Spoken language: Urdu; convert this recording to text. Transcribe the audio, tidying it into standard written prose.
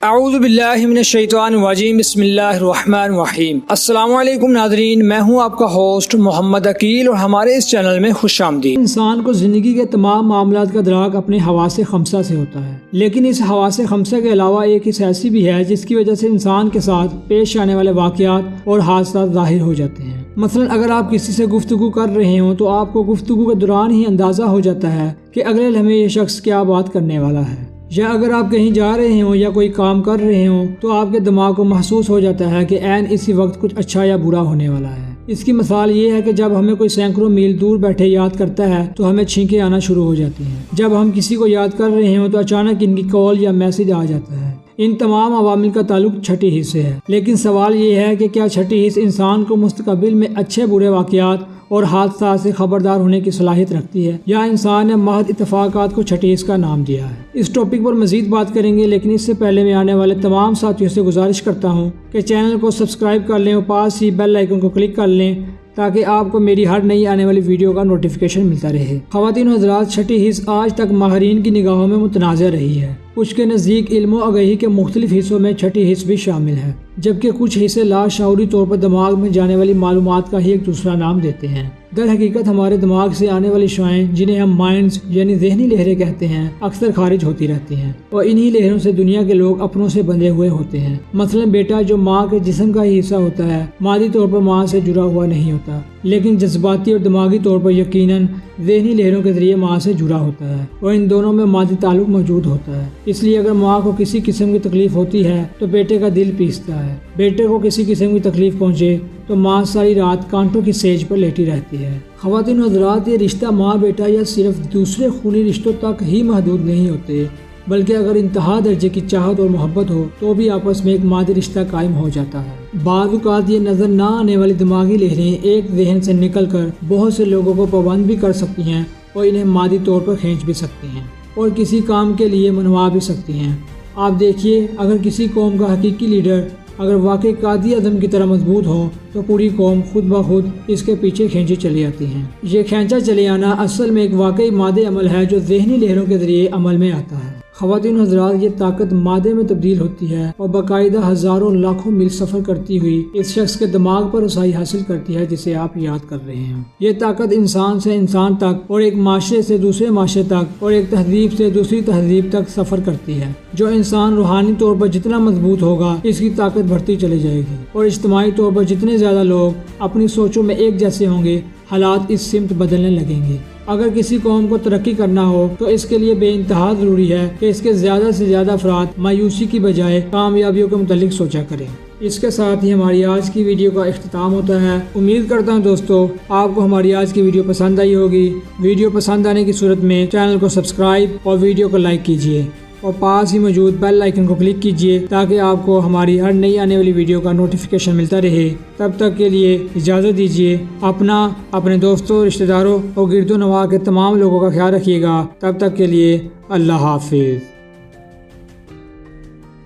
اعوذ باللہ من الشیطان الرجیم بسم اللہ الرحمن الرحیم۔ السلام علیکم ناظرین، میں ہوں آپ کا ہوسٹ محمد عقیل اور ہمارے اس چینل میں خوش آمدید۔ انسان کو زندگی کے تمام معاملات کا ادراک اپنے حواس خمسہ سے ہوتا ہے، لیکن اس حواس خمسہ کے علاوہ ایک حصہ ایسی بھی ہے جس کی وجہ سے انسان کے ساتھ پیش آنے والے واقعات اور حادثات ظاہر ہو جاتے ہیں۔ مثلا اگر آپ کسی سے گفتگو کر رہے ہوں تو آپ کو گفتگو کے دوران ہی اندازہ ہو جاتا ہے کہ اگلے لمحے یہ شخص کیا بات کرنے والا ہے، یا اگر آپ کہیں جا رہے ہوں یا کوئی کام کر رہے ہوں تو آپ کے دماغ کو محسوس ہو جاتا ہے کہ عین اسی وقت کچھ اچھا یا برا ہونے والا ہے۔ اس کی مثال یہ ہے کہ جب ہمیں کوئی سینکڑوں میل دور بیٹھے یاد کرتا ہے تو ہمیں چھینکیں آنا شروع ہو جاتی ہیں۔ جب ہم کسی کو یاد کر رہے ہوں تو اچانک ان کی کال یا میسج آ جاتا ہے۔ ان تمام عوامل کا تعلق چھٹی حص سے ہے، لیکن سوال یہ ہے کہ کیا چھٹی حص انسان کو مستقبل میں اچھے برے واقعات اور حادثات سے خبردار ہونے کی صلاحیت رکھتی ہے، یا انسان نے محض اتفاقات کو چھٹی حص کا نام دیا ہے؟ اس ٹاپک پر مزید بات کریں گے، لیکن اس سے پہلے میں آنے والے تمام ساتھیوں سے گزارش کرتا ہوں کہ چینل کو سبسکرائب کر لیں اور پاس ہی بیل آئیکن کو کلک کر لیں تاکہ آپ کو میری ہر نئی آنے والی ویڈیو کا نوٹیفیکیشن ملتا رہے۔ خواتین و حضرات، چھٹی حص آج تک ماہرین کی نگاہوں میں متنازع رہی ہے۔ کچھ کے نزدیک علم و آگہی کے مختلف حصوں میں چھٹی حص بھی شامل ہے، جبکہ کچھ حصے لاشعوری طور پر دماغ میں جانے والی معلومات کا ہی ایک دوسرا نام دیتے ہیں۔ در حقیقت ہمارے دماغ سے آنے والی شعاعیں، جنہیں ہم مائنڈز یعنی ذہنی لہریں کہتے ہیں، اکثر خارج ہوتی رہتی ہیں، اور انہی لہروں سے دنیا کے لوگ اپنوں سے بندھے ہوئے ہوتے ہیں۔ مثلا بیٹا جو ماں کے جسم کا ہی حصہ ہوتا ہے، مادی طور پر ماں سے جڑا ہوا نہیں ہوتا، لیکن جذباتی اور دماغی طور پر یقیناً ذہنی لہروں کے ذریعے ماں سے جڑا ہوتا ہے، اور ان دونوں میں مادی تعلق موجود ہوتا ہے۔ اس لیے اگر ماں کو کسی قسم کی تکلیف ہوتی ہے تو بیٹے کا دل پیستا ہے، بیٹے کو کسی قسم کی تکلیف پہنچے تو ماں ساری رات کانٹوں کی سیج پر لیٹی رہتی ہے۔ خواتین و حضرات، یہ رشتہ ماں بیٹا یا صرف دوسرے خونی رشتوں تک ہی محدود نہیں ہوتے، بلکہ اگر انتہا درجے کی چاہت اور محبت ہو تو بھی آپس میں ایک مادی رشتہ قائم ہو جاتا ہے۔ بعض اوقات یہ نظر نہ آنے والی دماغی لہریں ایک ذہن سے نکل کر بہت سے لوگوں کو پابند بھی کر سکتی ہیں اور انہیں مادی طور پر کھینچ بھی سکتی ہیں اور کسی کام کے لیے منوا بھی سکتی ہیں۔ آپ دیکھیے، اگر کسی قوم کا حقیقی لیڈر اگر واقعی قائد اعظم کی طرح مضبوط ہو تو پوری قوم خود بخود اس کے پیچھے کھینچی چلی آتی ہیں۔ یہ کھینچا چلے آنا اصل میں ایک واقعی مادے عمل ہے جو ذہنی لہروں کے ذریعے عمل میں آتا ہے۔ خواتین و حضرات، یہ طاقت مادے میں تبدیل ہوتی ہے اور باقاعدہ ہزاروں لاکھوں میل سفر کرتی ہوئی اس شخص کے دماغ پر رسائی حاصل کرتی ہے جسے آپ یاد کر رہے ہیں۔ یہ طاقت انسان سے انسان تک اور ایک معاشرے سے دوسرے معاشرے تک اور ایک تہذیب سے دوسری تہذیب تک سفر کرتی ہے۔ جو انسان روحانی طور پر جتنا مضبوط ہوگا اس کی طاقت بڑھتی چلی جائے گی، اور اجتماعی طور پر جتنے زیادہ لوگ اپنی سوچوں میں ایک جیسے ہوں گے، حالات اس سمت بدلنے لگیں گے۔ اگر کسی قوم کو ترقی کرنا ہو تو اس کے لیے بے انتہا ضروری ہے کہ اس کے زیادہ سے زیادہ افراد مایوسی کی بجائے کامیابیوں کے متعلق سوچا کریں۔ اس کے ساتھ ہی ہماری آج کی ویڈیو کا اختتام ہوتا ہے۔ امید کرتا ہوں دوستو آپ کو ہماری آج کی ویڈیو پسند آئی ہوگی۔ ویڈیو پسند آنے کی صورت میں چینل کو سبسکرائب اور ویڈیو کو لائک کیجیے اور پاس ہی موجود بیل آئیکن کو کلک کیجیے تاکہ آپ کو ہماری ہر نئی آنے والی ویڈیو کا نوٹیفیکیشن ملتا رہے۔ تب تک کے لیے اجازت دیجیے۔ اپنے دوستوں، رشتہ داروں اور گرد و نواح کے تمام لوگوں کا خیال رکھیے گا۔ تب تک کے لیے اللہ حافظ۔